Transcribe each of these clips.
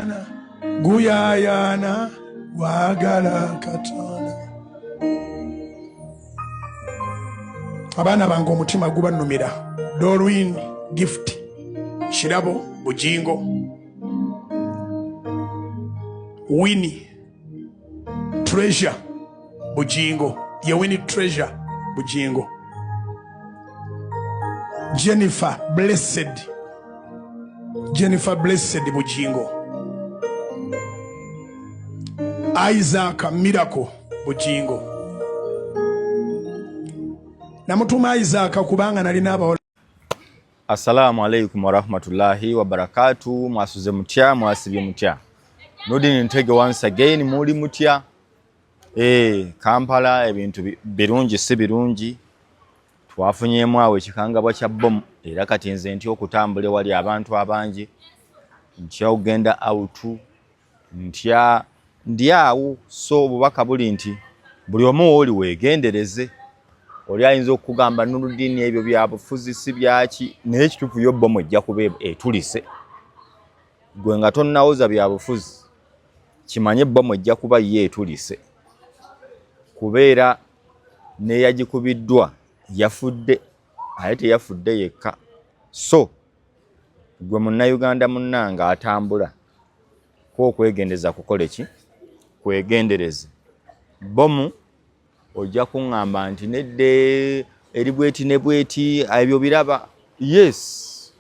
guyayana guyayana wagala katana. Abana bange omutima gubanumira. Dorwin Gift Shirabo Bujingo Winnie Treasure Bujingo ye Winnie Treasure Bujingo Jennifer Blessed Bujingo Isaac Miracle Bujingo namutuma Isaac kubanga nali naba. Assalamu alaikum warahmatullahi wabarakatuh. Mwasuze mutya, mwasibye mutya. Nudini ntege once again muri mutya. Kampala ebintu birungi si birungi. Twafunyemu awe kikangabwa kya bom era kati nze nti okutambule wali abantu abangi. Ntya ogenda autu. Ntya ndiawo so bubaka buli nti buli omu oli wegendereze. Oli ayinza okugamba Nurudini ebyo byabufuzi si byaki n'ekitufu yo bomu ejja kuba etulise. Gwe nga tonnawoza byabufuzi kimanye bomu ejja kuba ye etulise. Kubeera n'eyagikubiddwa yafudde ate teyafudde yekka. So gwe munnayuganda munnanga atambula ko okwegendeza kukole ki? Kwegendereze. Bomu ojja kuŋŋamba nti nedde eri bweti ne bweti ebyo biraba. Yes,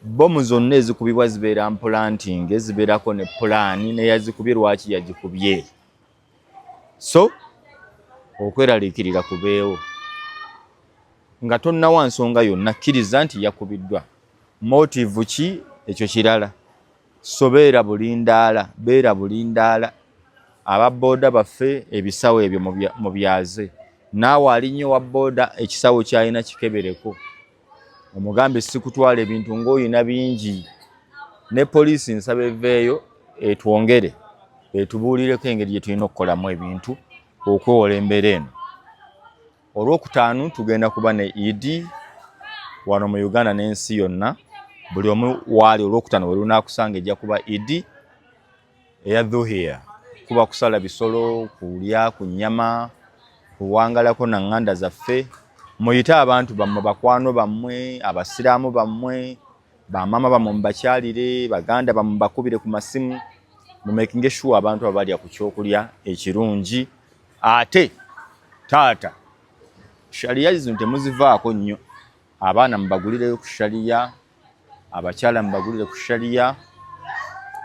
bomu zonna ezikubibwa zibeera mplanting, ezibeerako ne pulaani n'eyazikubye lwaki yagikubye. So okweraliikirira kubeewo nga tonnawa nsonga yonna kkiriza nti yakubiddwa. Motive ki? Ekyo kirala. So beera bulindaala. Ababoda baffe ebisawo ebyo mu byaze. Naawe alinnyo wa boda ekisawo kyalina kikebereko. Omugambe sikutwala ebintu ng'oyina bingi. Ne poliisi nsaba eveeyo etwongere etubuulireko engeri gye tulina okukolamu ebintu okwewola embeera eno. Olwokutaano tugenda kuba ne Eid wano mu Uganda n'ensi yonna. Buli omu waali olwokutaano we lunaakusanga ejja kuba Eid eya Dhuhiya. Kuba kusala bisolo, kulya, kunyama, kuwangalako na nganda zaffe. Muyite abantu bammwe, bakwano bammwe, abasiraamu bammwe, bamama bammwe mubakyalire, baganda bammwe bakubire ku masimu. Mumakinge sure abantu abalya ku kyokulya ekirungi. Ate taata sharia zino temuzivaako nnyo. Abaana mubagulire ku sharia, abakyala mubagulire ku sharia.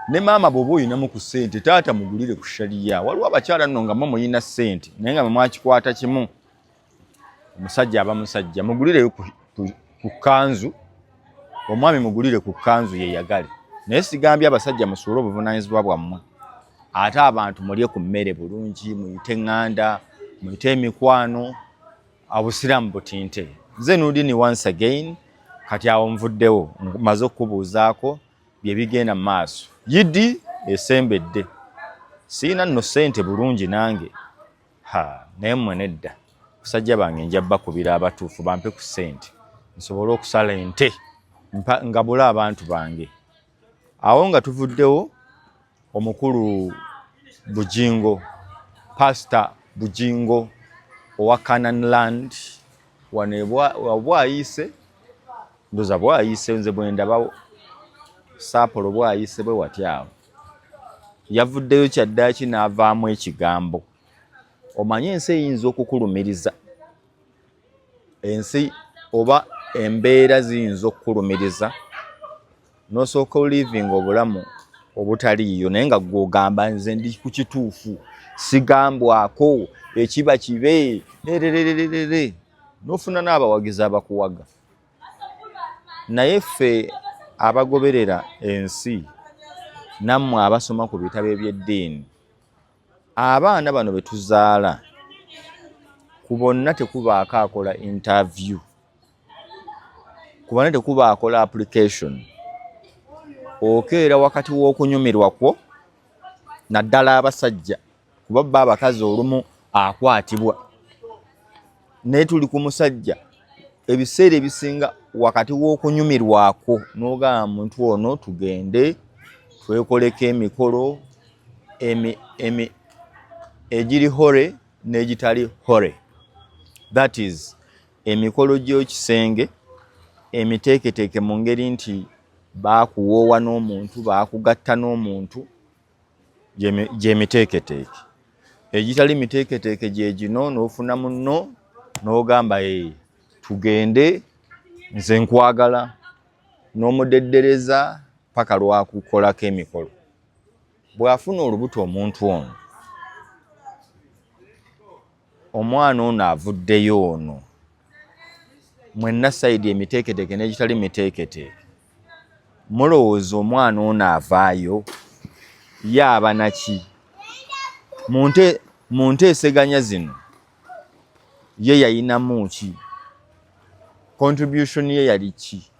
Ne mama bw'oba oyinamu ku ssente taata mugulire ku sharia. Waliwo abakyala nno nga mwe muyina ssente naye nga mwakikwata kimu. Omusajja aba musajja mugulire ku kanzu. Omwami mugulire ku kanzu yeyagale. Naye sigambye abasajja musuule obuvunaanyizibwa bwammwe. Ate abantu mulye ku mmere bulungi, muyite nganda, muyite emikwano, obusiraamu butinte. Nze Nurdin once again kati awo nvuddewo maze okubuuzaako bye bigenda mu maaso. Yidi esembedde. Siina nno ssente bulungi nange. Naye mmwe nedda. Basajja bange nja bakubira abatuufu bampe ku ssente. Nsobole okusala ente ngabula abantu bange. Awo nga tuvuddewo omukulu Bujingo, Pastor Bujingo owa Canaan Land wane bwayise ndoza bwayise nze bwe ndaba Sapolo bwayise bwe watyawo. Yavuddeyo kyaddaaki n'avaamu ekigambo. Omanye ensi eyinza okukulumiriza. Ensi oba embeera ziyinza okukulumiriza. N'osooka oliving obulamu obutaliiyo naye nga gw'ogamba nze ndi ku kituufu. Sigambwako ekiba kibe. N'ofuna n'abawagizi abakuwaga. Naye ffe abagoberera ensi nammwe abasoma ku bitabo eby'eddiini, abaana bano betuzaala ku bonna tekubaako akola interview, ku bonna tekuba akola application. Okeera wakati w'okunyumirwa kwo naddala abasajja kuba bba abakazi olumu akwatibwa. Naye tuli ku musajja ebiseera ebisinga wakati w'okunyumirwako n'ogamba muntu ono tugende twekoleko emikolo egiri hore n'egitali hore. That is, emikolo gy'ekisenge emiteeketeeke mu ngeri nti baakuwoowa n'omuntu, baakugatta n'omuntu, gy'emiteeketeeke. Egitali miteeketeeke gye gino n'ofuna munno n'ogamba tugende, nze nkwagala, n'omudeddereza paka lwakukolako emikolo. Bw'afuna olubuto omuntu ono, omwana ono avuddeyo ono, mwenna sayidi emiteeketeeke n'egitali miteeketeeke, mulowooza omwana ono avaayo yaaba naki? Mu nteeseganya zino ye yayinamu ki? Contribution ye yali ki?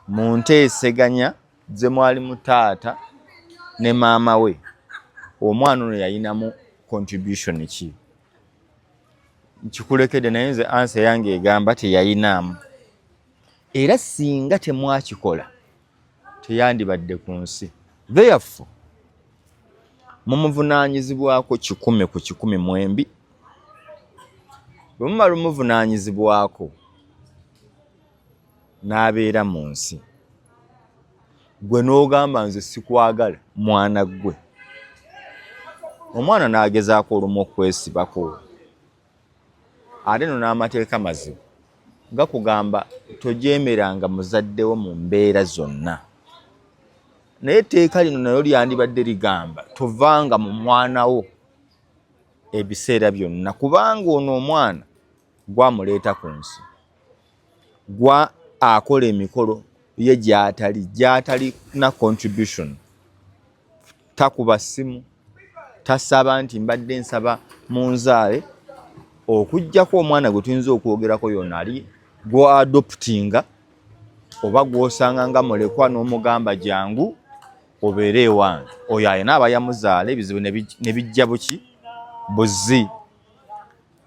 Mu nteeseganya ze mwali mu taata ne maama we, omwana ono yayinamu contribution ki? Nkikulekedde naye nze answer yange egamba teyayinaamu. Era singa temwakikola teyandibadde ku nsi. Therefore, mumuvunaanyizibwako 100 ku 100 mwembi. Bwe mumala omuvunaanyizibwako n'abeera mu nsi, gwe n'ogamba nze sikwagala mwana gwe, omwana n'agezaako olumu okwesibako, ate no n'amateeka mazibu gakugamba tojeemeranga muzaddewo mu mbeera zonna. Naye etteeka lino nayo lyandibadde ligamba tovanga mu mwana wo ebiseera byonna, kubanga ono omwana gwamuleeta ku nsi, gwa akola emikolo ye gy'atali na contribution. Takuba ssimu, tasaba nti mbadde nsaba munzaale, okuggyako omwana gwe tuyinza okwogerako yonna ali gwa-adoptinga oba gw'osanga nga mulekwa n'omugamba jangu obeere ewange. Oyo ayina aba yamuzaala, ebizibu ne bijja buki? Buzzi.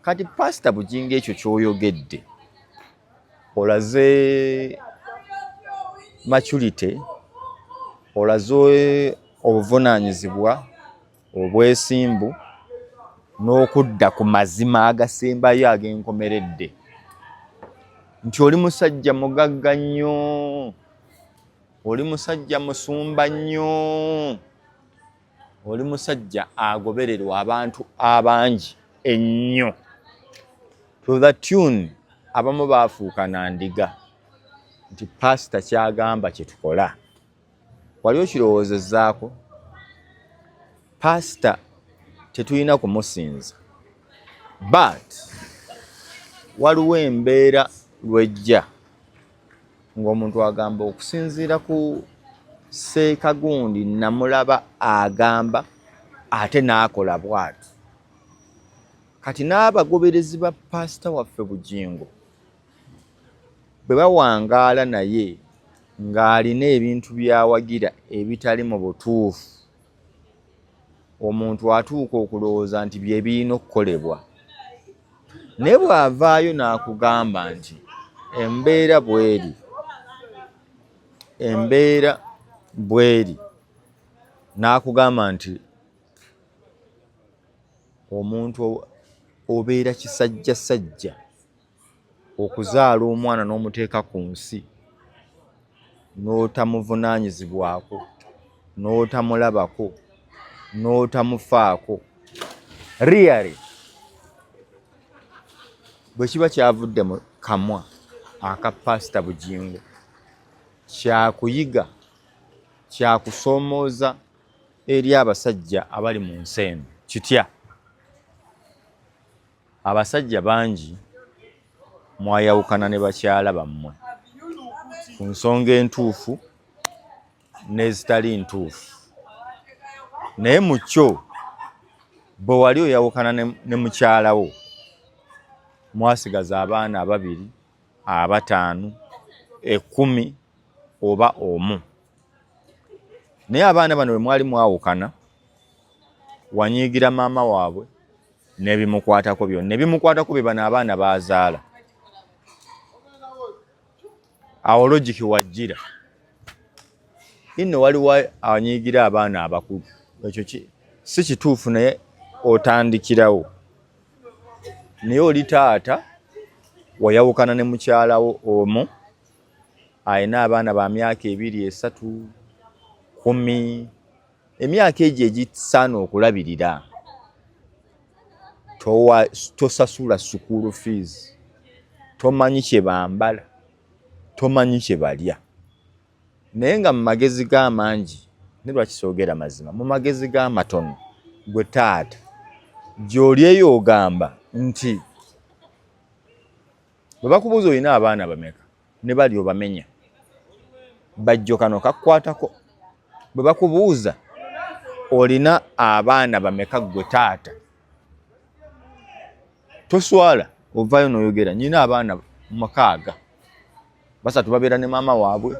Kati Pastor Bujinga ekyo ky'oyogedde, olaze maturity, olaze obuvunaanyizibwa, obwesimbu, n'okudda ku mazima agasembayo ag'enkomeredde, nti oli musajja mugagga nnyo, oli musajja musumba nnyo, oli musajja agobererwa abantu abangi ennyo, to the tune abamu baafuuka na ndiga nti pastor kyagamba kye tukola. Wali okirowoozezaako? Pastor tetulina kumusinza, but waliwo embeera lwejja ng'omuntu agamba okusinziira ku Sseekagundi namulaba agamba ate n'akola bw'ati. Kati n'abagoberezi ba pastor waffe Bujingo bwe bawangaala naye ng'alina ebintu by'awagira ebitali mu butuufu, omuntu atuuka okulowooza nti bye birina okukolebwa. Naye bw'avaayo n'akugamba nti embeera bweri, embeera bweri, n'akugamba nti omuntu obeera kisajjasajja okuzaala omwana n'omuteeka ku nsi, n'otamuvunaanyizibwako, n'otamulabako, n'otamufaako. Really, bwe kiba kyavudde mu kamwa aka Pastor Bujingo, kyakuyiga, kyakusoomooza eri abasajja abali mu nsi eno. Kitya abasajja bangi mwayawukana ne bakyala bammwe ku nsonga entuufu n'ezitali ntuufu, naye mu kyo bwe wali oyawukana ne mukyalawo mwasigaza abaana 2, 5, 10 oba 1. Naye abaana bano bwe mwali mwawukana, wanyiigira maama waabwe n'ebimukwatako byonna. Ebimukwatako bye bano abaana baazaala. Awo logiki wajjira. inno waliwo anyigira abaana abakulu ekyo si kituufu naye otandikirawo naye oli taata wayawukana ne mukyalawo omu ayina abaana ba myaka 2, 3, 10 emyaka egyo egisaana okulabirira tosasula school fees tomanyi kye bambala tomanyi kye balya naye nga mu magezi g'amangi ne lwakisoogera mazima mu magezi g'amatono gwe taata gy'oli eyo ogamba nti bwe bakubuuza olina abaana bameka ne bali obamenya bajjo kano kakkwatako bwe bakubuuza olina abaana bameka gwe taata toswala ovaayo n'oyogera nyina abaana 6 basatu babeera ne maama waabwe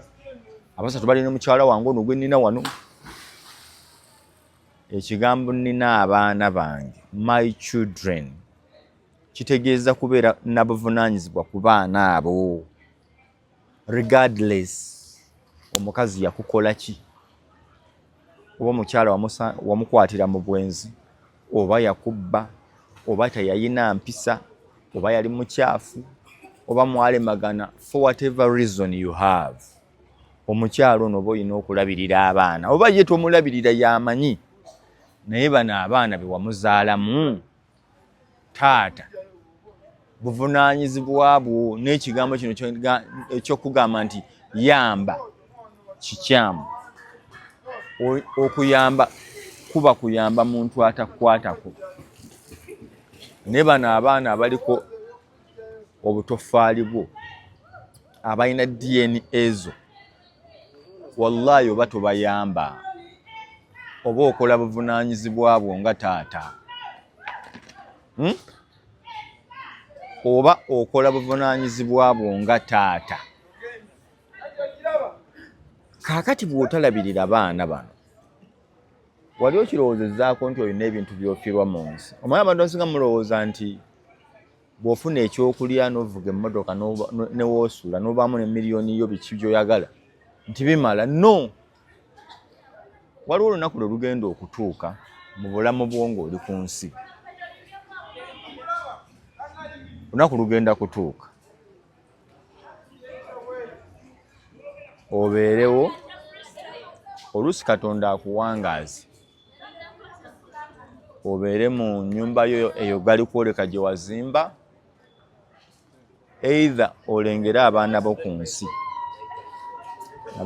abasatu bali ne mukyala wange ono gwe nnina wano ekigambo nnina abaana bange my children kitegeeza kubeera nabuvunaanyizibwa ku baana abo regardless omukazi yakukola ki oba omukyala wamukwatira mu bwenzi oba yakubba oba teyayina mpisa oba yali mukyafu oba mwalemagana for whatever reason you have omukyalo ono oba olina okulabirira abaana oba ye tomulabirira yamanyi naye bano abaana be wamuzaalamu taata buvunaanyizibwa bwo n'ekigambo kino ekyokugamba nti yamba kikyamu okuyamba kuba kuyamba muntu atakwatako ne bano abaana abaliko obutofaali bwo abalina DNA ezo wallahi oba tobayamba oba okola buvunaanyizibwa bwo nga taata oba okola buvunaanyizibwa bwo nga taata kaakati bw'otalabirira baana bano wali okirowoozezaako nti olina ebintu by'ofiirwa mu nsi omwana abantu basinga mulowooza nti bw'ofuna ekyokulya n'ovuga emmotoka ne woosuula n'obaamu ne miliyoni yo biki by'oyagala nti bimala no waliwo olunaku lwe lugenda okutuuka mu bulamu bwo ng'oli ku nsi olunaku lugenda kutuuka obeerewo oluusi Katonda akuwangaaze obeere mu nnyumba yo eyo gali kwoleka gye wazimba either olengere abaana bo ku nsi nga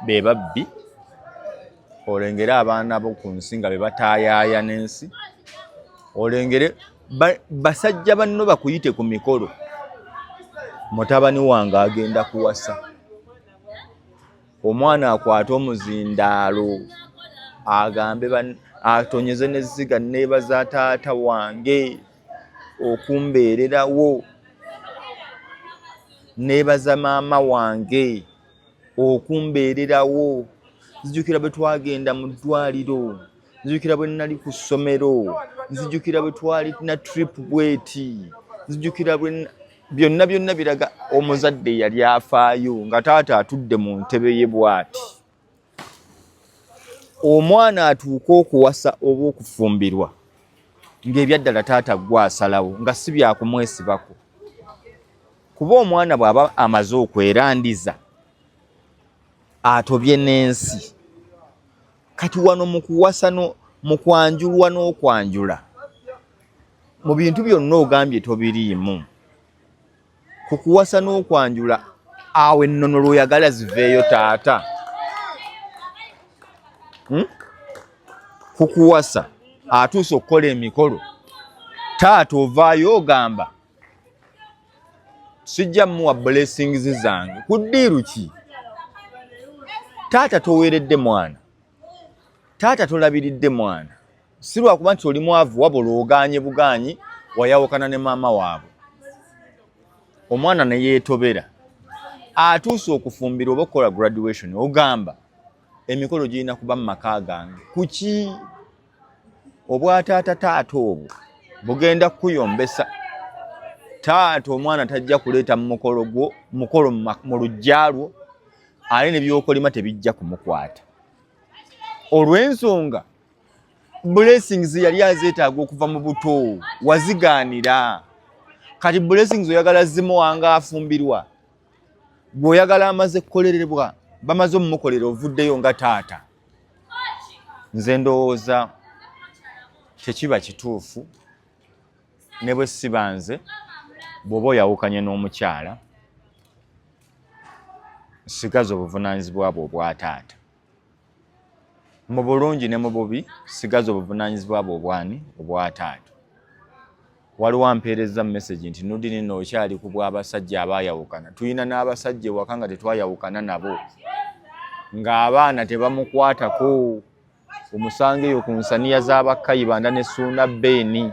be babbi olengere abaana bo ku nsi nga be bataayaaya n'ensi olengere basajja banno bakuyite ku mikolo mutabani wange agenda kuwasa omwana akwate omuzindaalo agambe atonyeze n'ezziga neebaza taata wange okumbeererawo neebaza maama wange okumbeererawo nzijukira bwe twagenda mu ddwaliro nzijukira bwe nali ku ssomero nzijukira bwe twali na trip bweti nzijukira byonna biraga omuzadde yali afaayo nga taata atudde mu ntebe ye bw'ati omwana atuuka okuwasa oba okufumbirwa ng'ebyaddala taata gwe asalawo nga si byakumwesibako kuba omwana bw'aba amaze okwerandiza atobye n'ensi kati wano mu kuwasa mu kwanjulwa n'okwanjula mu bintu byonna ogambye tobiriimu ku kuwasa n'okwanjula awo ennono lw'oyagala ziveeyo taata ku kuwasa atuuse okukola emikolo taata ovaayo ogamba sijja muwa blessings zange ku ddiiru ki taata toweeredde mwana taata tolabiridde mwana si lwakuba nti oli mwavu wabula ogaanye bugaanyi wayawukana ne maama waabwe omwana ne yeetobera atuuse okufumbira oba okukola graduation ogamba emikolo girina kuba mu maka gange kuki obwataata taata obwo bugenda kukuyombesa taata omwana tajja kuleeta mukolo mu luggya lwo ale ne byokolima tebijja kumukwata olw'ensonga blessings yali azeetaaga okuva mu buto wazigaanira. Kati blessings oyagala zimuwanga afumbirwa, bw'oyagala amaze kukolererwa bamaze omumukolera ovuddeyo nga taata. Nze ndowooza tekiba kituufu ne bwe siba nze bw'oba oyawukanye n'omukyala sigaza obuvunaanyizibwa bwo obwa taata. Mu bulungi ne mu bubi sigaza obuvunaanyizibwa bwo obwani obwa taata. Waliwo ampeereza message nti Nudini nno okyali ku bw'abasajja abaayawukana. Tuyina n'abasajja ewaka nga tetwayawukana nabo, ng'abaana tebamukwatako. Omusangeyo ku nsaniya z'abakayibanda ne Suuna Beeni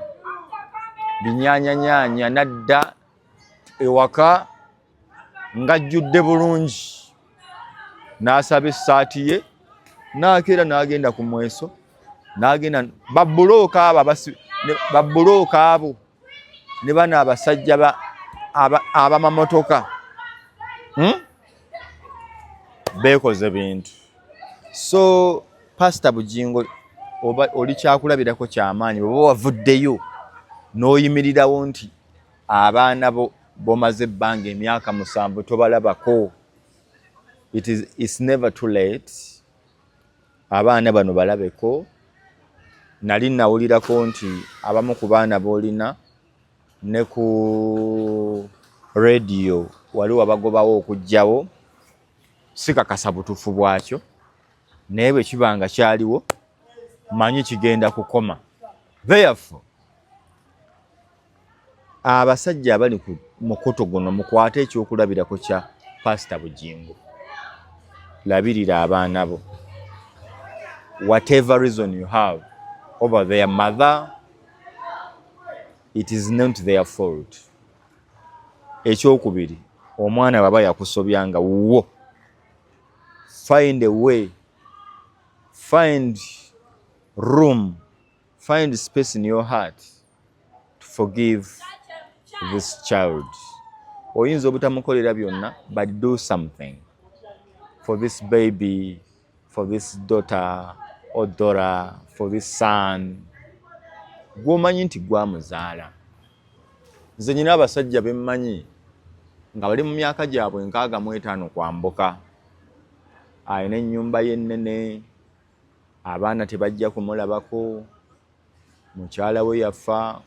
binyaanyanyaanya nadda ewaka ng'ajjudde bulungi, n'asaba essaati ye n'akeera n'agenda ku mweso n'agenda babbulooka abo ne bano abasajja abamamotoka beekoze bintu. So Pastor Bugingo oba oli kyakulabirako ky'amaanyi bw'oba wavuddeyo n'oyimirirawo nti abaana bomaze ebbanga emyaka 7 tobalabako. It's never too late. Abaana bano balabeko. Nali nawulirako nti abamu ku baana b'olina ne ku radio waliwo abagobawo okujjawo, sikakasa butuufu bwakyo, naye bwe kibanga kyaliwo manyi kigenda kukoma. Therefore abasajja abali ku mukoto guno mukwate ekyokulabirako kya Pastor Bugingo. Labirira abaana bo. Whatever reason you have over their mother, it is not their fault. Ekyokubiri, omwana baba yakusobyanga wuwo, find a way, find room, find space in your heart to forgive this child. Oyinza obutamukolera byonna, but do something for this baby, for this daughter or daughter, for this son. Gwomanyi nti gwamuzaala. Nze nyina abasajja bemmanyi nga bali mu myaka gyabwe 65 kwambuka. Ayina ennyumba ye ennene, abaana tebajja kumulabako, mukyala we yafa,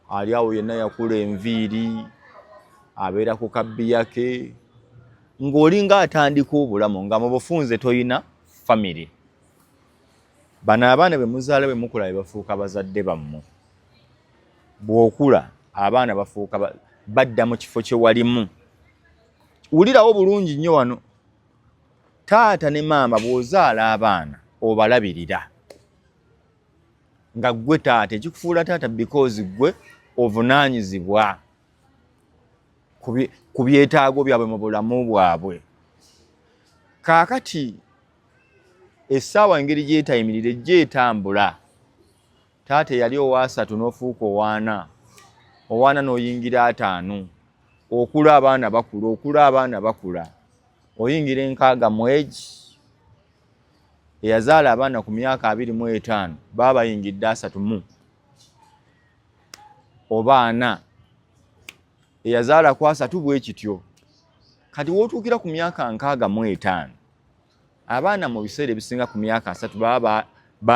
ali awo yenna yakula enviiri, abeera ku kabbiya ke, ng'olinga atandika obulamu nga mu bufunze toyina family. Bano abaana be muzaala be mukula be bafuuka bazadde bammwe. Bw'okula abaana bafuuka badda mu kifo kye walimu. Wulirawo bulungi nnyo wano. Taata ne maama bw'ozaala abaana obalabirira. Nga ggwe taata ekikufuula taata because ggwe ovunaanyizibwa ku byetaago byabwe mu bulamu bwabwe. Kaakati essaawa engeri gyetayimirire gyetambula. Taata yali owa3 n'ofuuka owaana n'oyingira 5. Okula abaana bakula. Oyingira 6 mwegi. Eyazaala abaana ku myaka 25 baba bayingidde 3 oba 4. Eyazaala ku 3 bwe kityo. Kati wootuukira ku myaka 65 abaana mu biseera ebisinga ku myaka 3 baba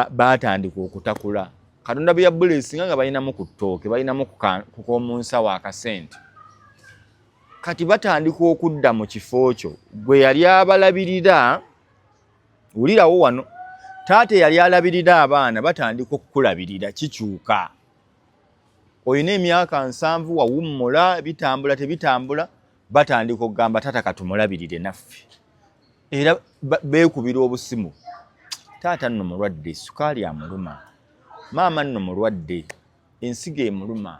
batandika okutakula. Katonda bye yabulesinga nga balinamu ku ttooke, balinamu ku k'omunsawo akasente. Kati batandika okudda mu kifo kyo gwe yali abalabirira. Wulirawo wano, taata yali alabirira abaana batandika okukulabirira kikyuka. Oyina emyaka 7 wawummula, bitambula tebitambula, batandika okugamba taata katumulabirire naffe. Era beekubira obusimu. Taata nno mulwadde, sukaali amuluma. Maama nno mulwadde, ensigo emuluma.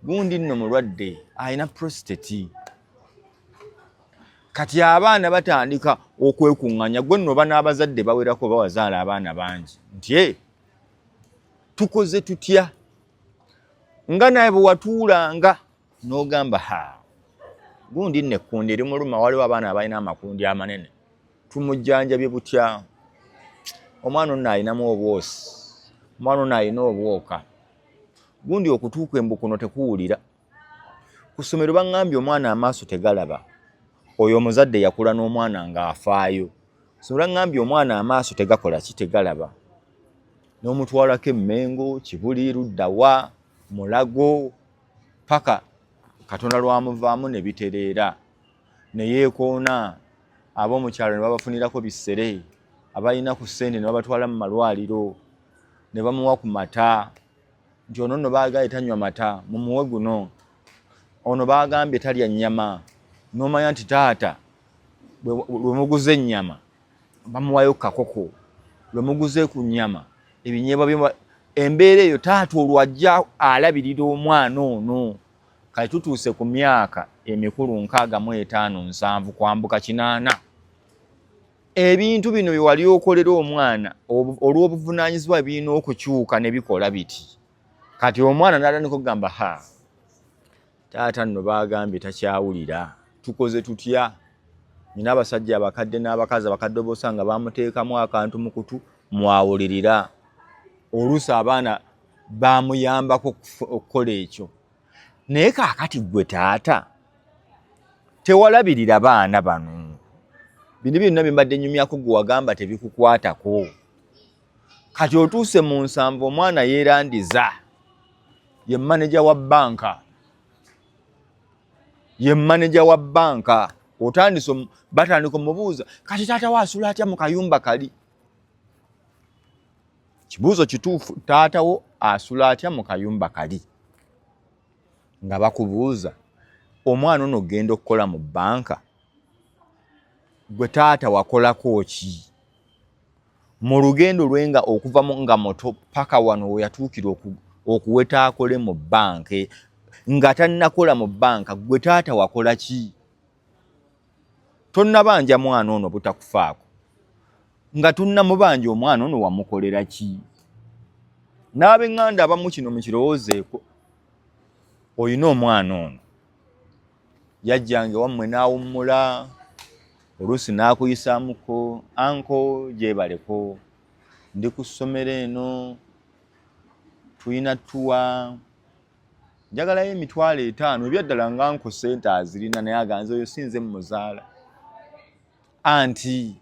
Gundi nno mulwadde, ayina prostate. Kati abaana batandika okwekuŋŋanya. Gwe nno n'abazadde bawerako bawazaala abaana bangi. Nti tukoze tutya? Nga naye bwe watuulanga n'ogamba gundi nno ekkundi erimuluma, waliwo abaana abalina amakundi amanene. Tumujjanjabye butya? omwana ono ayinamu obwosi, omwana ono ayina obwoka, gundi okutuuka embukuno tekuwulira. Ku ssomero baŋŋambye omwana amaaso tegalaba, oyo omuzadde yakula n'omwana ng'afaayo. So baŋŋambye omwana amaaso tegakola ki, tegalaba. N'omutwalako Emmengo, Kibuli, Luddawa, Mulago, paka Katonda lwamuvaamu ne bitereera. Ne yeekoona ab'omu kyalo ne babafunirako bisere, abalina ku ssente ne babatwala mu malwaliro, ne bamuwa ku mata, nti ono nno baagambye tanywa mata, mumuwe guno. Ono baagambye talya nnyama, n'omanya nti taata lwe muguze ennyama bamuwayo kakoko, lwe muguze ku nnyama ebinyeebwa bye. Embeera eyo taata olwajja alabirira omwana ono. Kale tutuuse ku myaka emikulu 65 kwambuka 80. Ebintu bino bye wali okolera omwana olw'obuvunaanyizibwa birina okukyuka ne bikola biti. Kati omwana n'atandika okugamba taata nno baagambye takyawulira, tukoze tutya? Nina abasajja abakadde n'abakazi abakadde b'osanga bamuteekamu akantu mu kutu mwawulirira. Oluusi abaana bamuyambako okukola ekyo. Naye kaakati gwe taata tewalabirira baana bano. Bino byonna bye mbadde nnyumyako gwe wagamba tebikukwatako. Kati otuuse mu nsanvu omwana yeerandiza, ye maneja wa bbanka, ye maneja wa bbanka. Batandika omubuuza, kati taata wo asula atya mu kayumba kali? Kibuuzo kituufu, taata wo asula atya mu kayumba kali? Nga bakubuuza omwana ono ogenda okukola mu bbanka, gwe taata wakolako ki? Mu lugendo lwenga okuva nga moto paka wano we yatuukira okuweta akole mu bbanka, nga tannakola mu bbanka, gwe taata wakola ki? Tonnabanja mwana ono butakufaako. Nga tunnamubanja omwana ono wamukolera ki? N'ab'eŋŋanda abamu kino mukirowoozeeko. Oyina omwana ono yajjanga wammwe n'awummula, oluusi n'akuyisaamuko, anko gyebaleko, ndi ku ssomero eno, tuyina tuwa, njagalayo $50, ebyaddala nga nko ssente azirina, naye aganze oyo sinze mmuzaala. Anti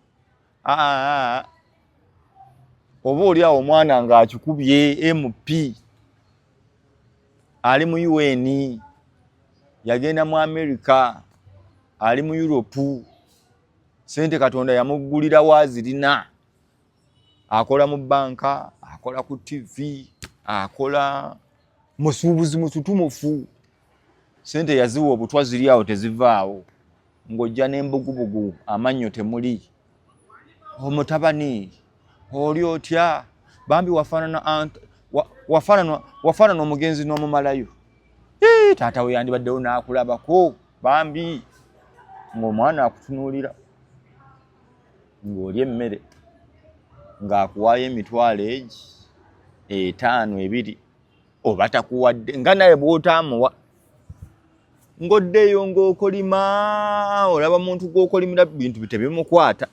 oba oliawo omwana ng'akikubye MP, ali mu UN, yagenda mu America, ali mu Europe, sente Katonda yamuggulira wazirina, akola mu bbanka, akola ku TV, akola musuubuzi musutumufu, sente yaziwa obutwa ziri awo tezivaawo, ng'ojja n'embugubugu amannyo temuli. Omutabani oli otya? Bambi wafaanana omugenzi n'omumalayo. Taata we yandibaddewo n'akulabako bambi, ng'omwana akutunuulira, ng'oli emmere, ng'akuwaayo $5, 2, oba takuwadde, nga naye bw'otaamuwa. Ng'oddeeyo ng'okolima, olaba muntu gw'okolimira bintu tebimukwata.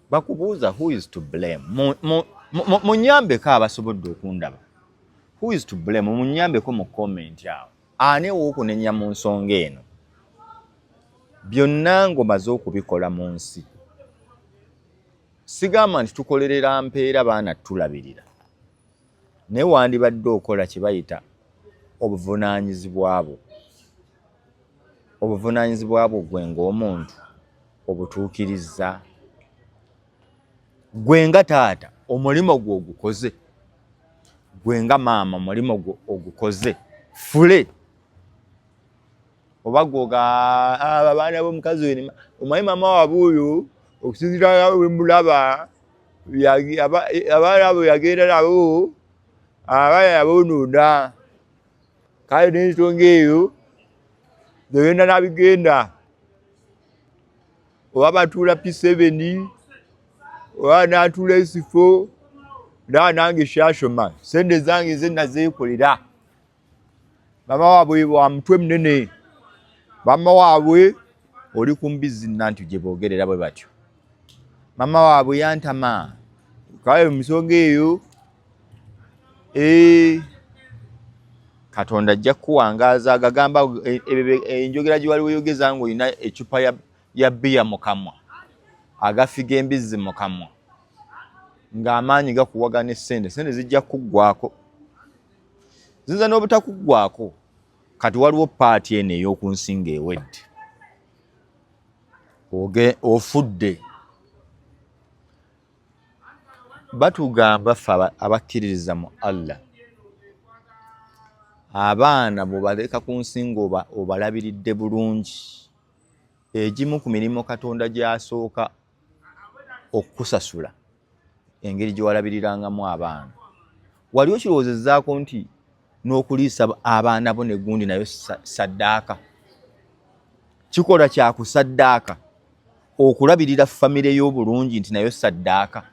Bakubuuza who is to blame. Munyambeko abasobodde okundaba. Who is to blame? Munyambeko mu comment awo. Ani w'okunenya mu nsonga eno? Byonna ng'omaze okubikola mu nsi. Sigamba nti tukolerera mpeera baana tulabirira. Naye wandibadde okola kye bayita obuvunaanyizibwa bwo. Obuvunaanyizibwa bwo gwe ng'omuntu obutuukirizza. Gwe nga taata omulimo gwo ogukoze. Gwe nga maama omulimo gwo ogukoze. Fule. Oba gwoga abaana b'omukazi we omanyi maama wabuuyo okusinziira we mulaba abaana abo yagenda nabo abaana yaboonoona. Kale n'ensonga eyo zogenda nabigenda. Oba batuula P7 oba n'atuula E4 nange kyasoma sente zange nze nazeekolera. Maama waabwe wa mutwe munene. Maama waabwe oli ku mbizi nanti gye boogerera bwe batyo. mama waabwe yantama kayo misonga eyo Katonda ajja kuwangaza agagamba enjogera gye wali weyogeza ng'olina ecupa ya bbiya mu kamwa agafiga embizzi mu kamwa ng'amaanyi gakuwagana essente zijja kuggwako ziyinza n'obutakuggwako kati waliwo paati eno ey'oku nsi ng'ewedde ofudde batugamba ffe abakkiririza mu Allah abaana bw'obaleka ku nsi ng'obalabiridde bulungi egimu ku mirimu Katonda gy'asooka okukusasula engeri gye walabirirangamu abaana wali okirowoozezzaako nti n'okuliisa abaana bo ne gundi nayo saddaaka kikola kya kusaddaaka okulabirira famire y'obulungi nti nayo saddaaka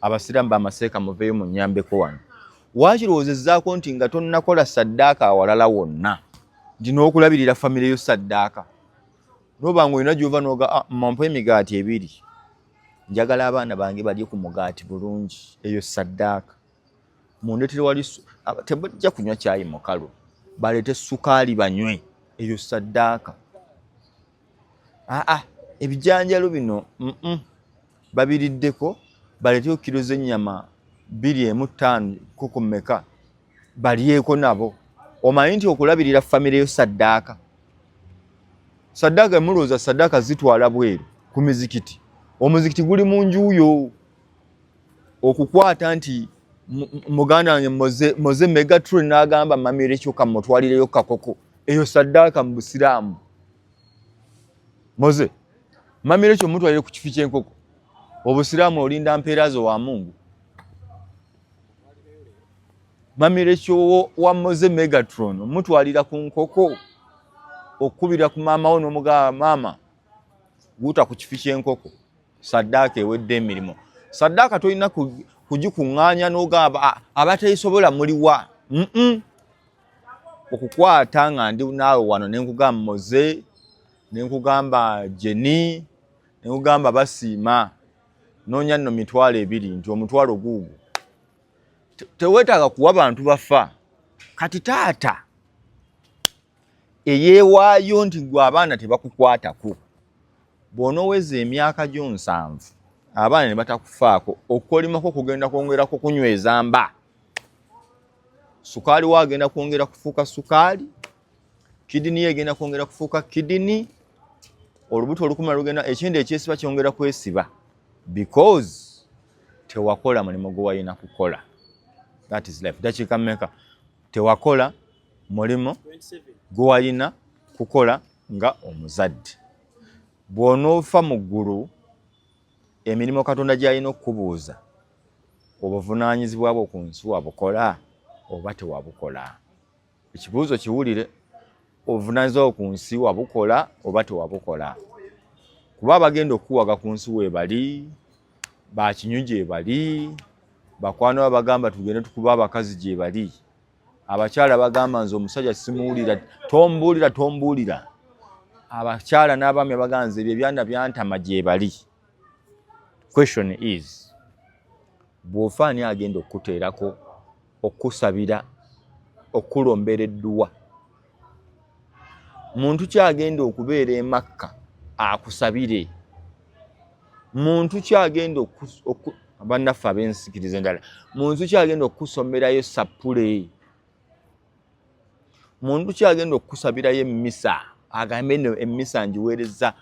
abasiraamu bamaseeka muveeyo mu nnyambeko wano wakirowoozezzaako nti nga tonnakola saddaaka awalala wonna nti n'okulabirira famire yo saddaaka noba ng'olina gy'ova n'oga mampa emigaati 2 njagala abaana bange balye ku mugaati bulungi eyo saddaaka mundeetere wali tebajja kunywa caayi mukalu baleete sukaali banywe eyo saddaaka ebijanjalo bino babiriddeko baleeteyo kilo z'ennyama 2.5 kuku mmeka balyeko nabo omanyi nti okulabirira famire yo saddaaka mulowooza saddaaka zitwala bweru ku mizikiti omuzikiti guli mu njuuyo okukwata nti muganda wange moze Megatron n'agamba mamire kyokka mutwalireyo kakoko eyo saddaaka mu busiraamu moze mamire kyo mutwalire ku kifi ky'enkoko obusiraamu olinda mpeera zo wa Mungu mamire kyo wa moze Megatron mutwalira ku nkoko okubira ku maama wo n'omugamba maama guta ku kifi ky'enkoko saddaaka ewedde emirimu saddaaka tolina kugikuŋŋaanya n'ogamba abateesobola muliwa okukwata nga ndi naawe wano ne nkugamba moze ne nkugamba Jeni ne nkugamba basiima noonya nno 2 nti omutwalo guugwo teweetaaga kuwa bantu bafa kati taata eyeewaayo nti gwe abaana tebakukwatako bw'onooweza emyaka gyo 7 abaana ne batakufaako okukolimako kugenda kwongerako kunyweza mba sukaali waagenda kwongera kufuuka sukaali kidini egenda kwongera kufuuka kidini olubuto olukumala lugenda ekindi ekyesiba kyongera kwesiba because tewakola mulimu gwe walina kukola. That is life. Dakiika mmeka tewakola mulimu gwe walina kukola nga omuzadde. Bw'onoofa mu ggulu emirimu Katonda gy'alina okukubuuza obuvunaanyizibwa bwo ku nsi wabukola oba tewabukola. Ekibuuzo kiwulire, obuvunaanyizibwa bwo ku nsi wabukola oba tewabukola. Kuba abagenda okuwaga ku nsi weebali, bakinyu gye bali, bakwano bagamba tugende tukuba abakazi gye bali, abakyala bagamba nze omusajja simuwulira, tombuulira. Abakyala n'abaami baganze ebyo ebyanda byantama gye bali. Question is, bw'ofaani agenda okuteerako, okusabira, okulombera edduwa, muntu kyagenda okubeera e Makka akusabire, muntu kyagenda bannaffe ab'ensikiriza endala, muntu kyagenda okusomerayo sapule, muntu kyagenda okusabirayo emmisa, agambe nno emmisa ngiweereza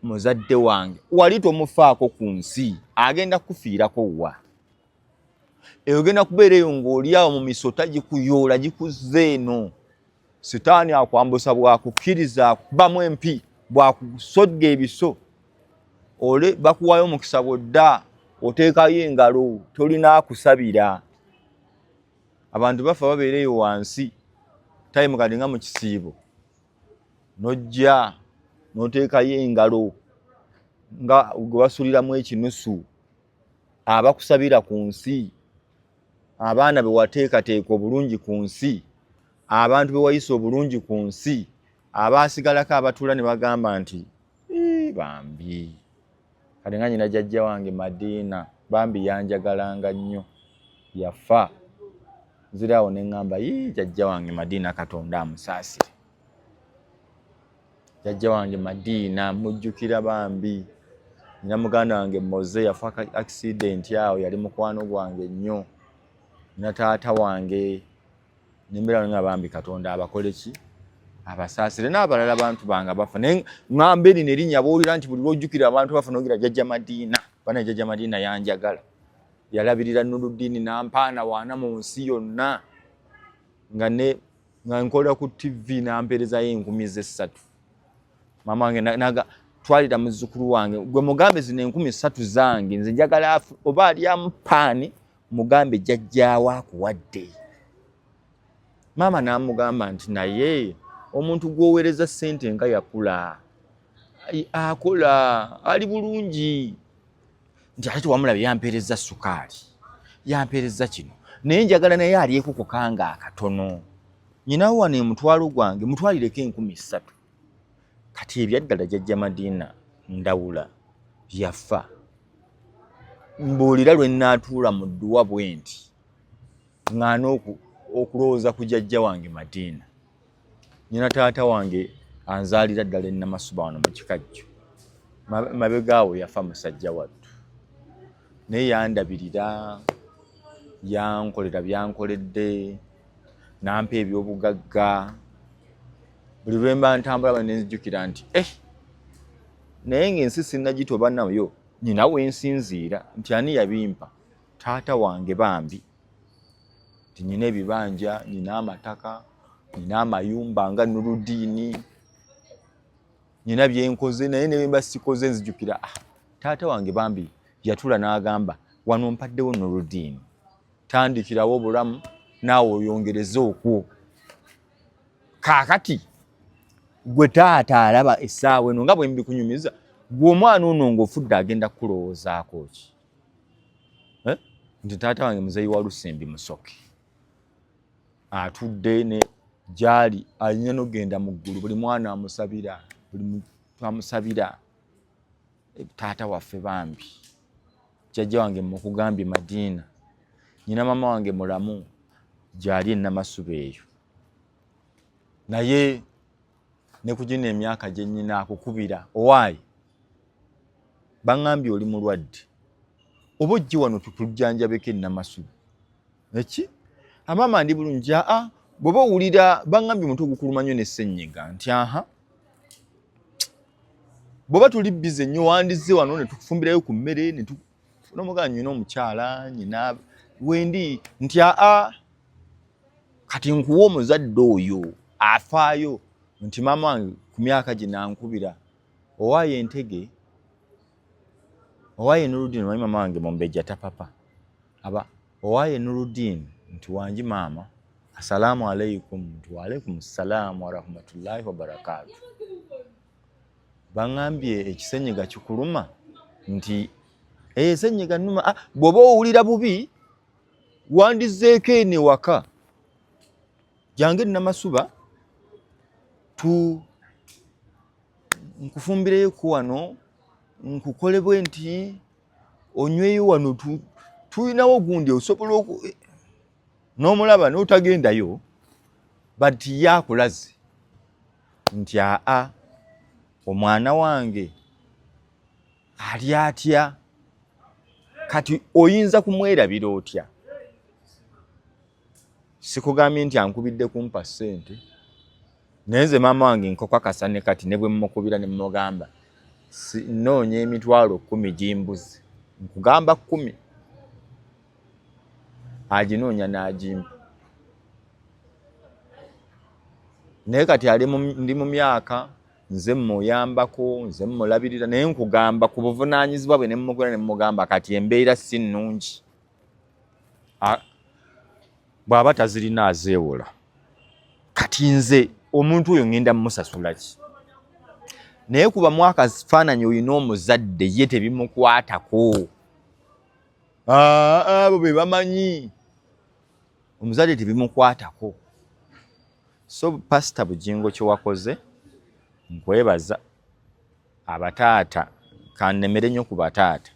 muzadde wange, wali tomufaako ku nsi, agenda kufiirako wa? Ogenda kubeerayo ng'oli awo mu misota gikuyoola gikuzze eno. Sitaani akwambusa bwakukkiriza kubamu empi, bwakusogga ebiso, ole bakuwayo omukisa bwodda, oteekayo engalo, tolina kusabira. Abantu bafa babeereyo wansi, time kati nga mu kisiibo, nojja n'oteekayo engalo nga gwe basuliramu ekinusu, abakusabira ku nsi, abaana be wateekateeka obulungi ku nsi, abantu be wayisa obulungi ku nsi, abaasigalako abatuula ne bagamba nti bambi kati nga nyina jjajja wange Madiina bambi yanjagalanga nnyo yafa nzirawo ne ŋŋamba jjajja wange Madiina Katonda amusaasire jjajja wange Madiina mujjukira bambi nina muganda wange Moze yafa accident awo yali mukwano gwange nnyo nina taata wange nimbeera nga bambi Katonda abakole ki abasaasire n'abalala bantu bange bafa naye ŋŋamba erino erinnya bawulira nti buli lwojjukira abantu bafa nogira jjajja Madiina bana jjajja Madiina yanjagala yalabirira Nuruddin n'ampaana waana mu nsi yonna nga nkola ku TV n'ampeerezayo 3,000 mama wange naga twalira muzzukulu wange gwe mugambe zino 3,000 zange nze njagala oba ali ampaani mugambe jjajjaawo akuwadde mama n'amugamba nti naye omuntu gwoweereza ssente nga yakula akola ali bulungi nti ate wamulabye yampeereza sukaali yampeereza kino naye njagala naye alyeko ku kanga akatono nyinawo wano emutwalo gwange mutwalireko 3,000 kati ebyaddala jjajja Madiina ndawula yafa mbuulira lwe nnaatuula mu dduwa bwe nti ŋŋaana okulowooza ku jjajja wange Madiina nyina taata wange anzaalira ddala e Namasuba wano mu kikajjo mabegaawo yafa musajja wattu naye yandabirira yankolera byankoledde nampa ebyobugagga buli lwe mba ntambula bwe nenzijjukira nti naye ng'ensi sinnagitoba nayo nyina wensinziira nti ani yabimpa taata wange bambi nti nyina ebibanja nyina amataka nyina amayumba nga Nuruddin nyina byenkoze naye ne mba sikoze nzijjukira taata wange bambi yatula n'agamba wano mpaddewo Nuruddin tandikirawo obulamu naawe oyongereze okwo kaakati gwe taata alaba essaawa eno nga bwe mbikunyumiza gwe omwana ono ng'ofudde agenda kukulowoozaako ki nti taata wange muzeeyi wa Lusembi Musoke atudde ne gyali alina n'ogenda mu ggulu buli mwana amusabira buli muntu amusabira taata waffe bambi jjajja wange mukugambye Madiina nyina mama wange mulamu gyali e Namasuba eyo naye ne ku gino emyaka gye nnyina akukubira owaayi baŋŋambye oli mulwadde oba ojje wano tukujjanjabeko e Namasuba eki amama ndi bulungi bw'oba owulira baŋŋambye omuntu ogukuluma nnyo ne ssenyiga nti bw'oba tuli bize nnyo wandizze wano ne tukufumbirayo ku mmere ne tufuna omugala nyina omukyala nyina wendi nti kati nkuwa omuzadde oyo afaayo nti mama wange ku myaka gye nankubira owaayo entege owaayo Nuruddin omanyi mama wange Mumbejja tapapa owaayo Nuruddin nti wangi maama assalaamu alaikum nti waalaikum salaamu wa rahmatullahi wa barakaatu baŋŋambye ekisenyiga kikuluma nti esenyiga nnuma bw'oba owulira bubi wandizzeeko eno ewaka jange Namasuba nkufumbireyo ku wano nkukolebwe nti onyweyo wano tulinawo gundi osobola n'omulaba n'otagendayo but yakulaze nti omwana wange ali atya kati oyinza kumwerabira otya sikugambye nti ankubidde kumpa ssente naye nze maama wange nkokakasa ne kati ne bwe mmukubira ne mmugamba noonya emitwalo 10 gimbuzi nkugamba 10 aginoonya n'agimpa naye kati ndi mu myaka nze mmuyambako nze mmulabirira naye nkugamba ku buvunaanyizibwa bwe ne mmugula ne mmugamba kati embeera si nnungi bw'aba tazirina azeewola kati nze omuntu oyo ngenda mmusasula ki naye kuba mwaka zifaananyi olina omuzadde ye tebimukwatako abo be bamanyi omuzadde tebimukwatako so Pastor Bujingo kye wakoze nkwebaza abataata kannemere nnyo ku bataata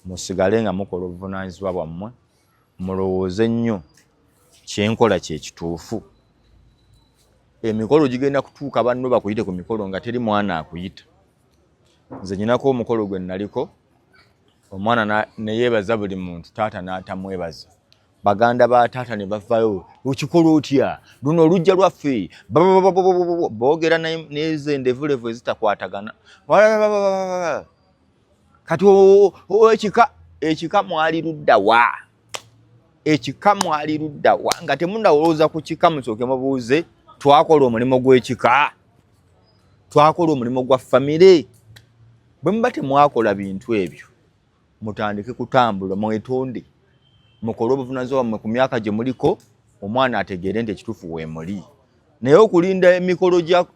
musigale nga mukola obuvunaanyizibwa bwammwe mulowooze nnyo kyenkola kyekituufu. Emikolo gigenda kutuuka banno bakuyite ku mikolo nga teri mwana akuyita. Nze nyinako omukolo gwe naliko omwana ne yeebaza buli muntu taata n'atamwebaza. Baganda ba taata ne bavayo okikola otya luno olujja lwaffe boogera n'ezo endevulevu ezitakwatagana. Kati ekika mwali ludda wa? Ekika mwali ludda wa? Nga temunnalowooza ku kika musooke mubuuze twakola omulimu gw'ekika, twakola omulimu gwa famire. Bwe muba temwakola bintu ebyo mutandike kutambula mwetonde mukole obuvunaanyizibwa bwammwe ku myaka gye muliko omwana ategeere nti ekituufu weemuli. Naye okulinda emikolo gya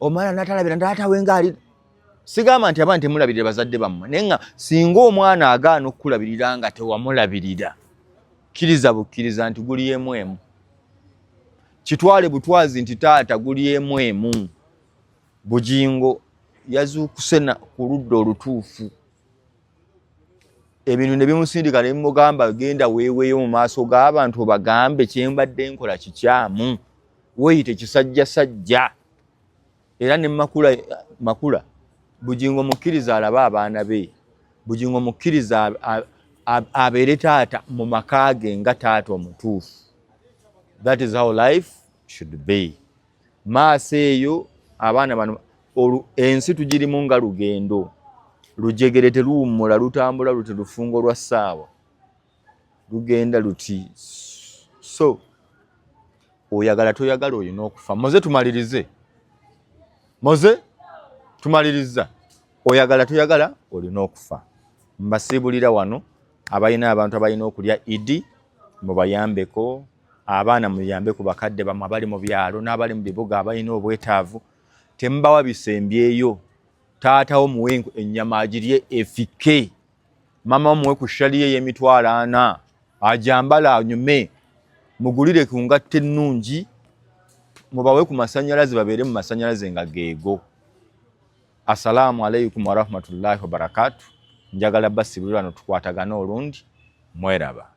omwana n'atalabira ntaatawe ng'ali. Sigamba nti abaana temulabirira bazadde bammwe naye nga singa omwana agaana okukulabirira nga tewamulabirira kkiriza bukkiriza nti guli emu emu. Kitwale butwazi nti taata guli emu emu. Bugingo yazuukuse ku ludda olutuufu. Ebintu ne bimusindika ne bimugamba genda weeweeyo mu maaso g'abantu obagambe kyembadde nkola kikyamu. Weeyite kisajjasajja. Era ne makula Bugingo mukkiriza alabe abaana be. Bugingo mukkiriza abeere taata mu maka ge nga taata omutuufu. That is how life should be. Maaso eyo abaana bano ensi tugirimu nga lugendo. Lujegere teruwummula lutambula luti lufungo lwa ssaawa. Lugenda luti. So oyagala toyagala olina okufa. Moze tumalirize. Moze tumaliriza. Oyagala toyagala olina okufa. Mbasiibulira wano abalina abantu abalina okulya Idi mubayambeko. Abaana muyambe ku bakadde bammwe abali mu byalo n'abali mu bibuga abalina obwetaavu. Temubawa bisembyeyo. Taatawo muwe ennyama agirye efike. Mama muwe ku shaliye y'emitwalo 40 ajambala anyume. Mugulire ku ngatte ennungi. Mubawe ku masannyalaze babeere mu masannyalaze nga geego. Assalamu alaikum wa rahmatullahi wa barakatuh. Njagala basiibulira no tukwatagana olundi mweraba.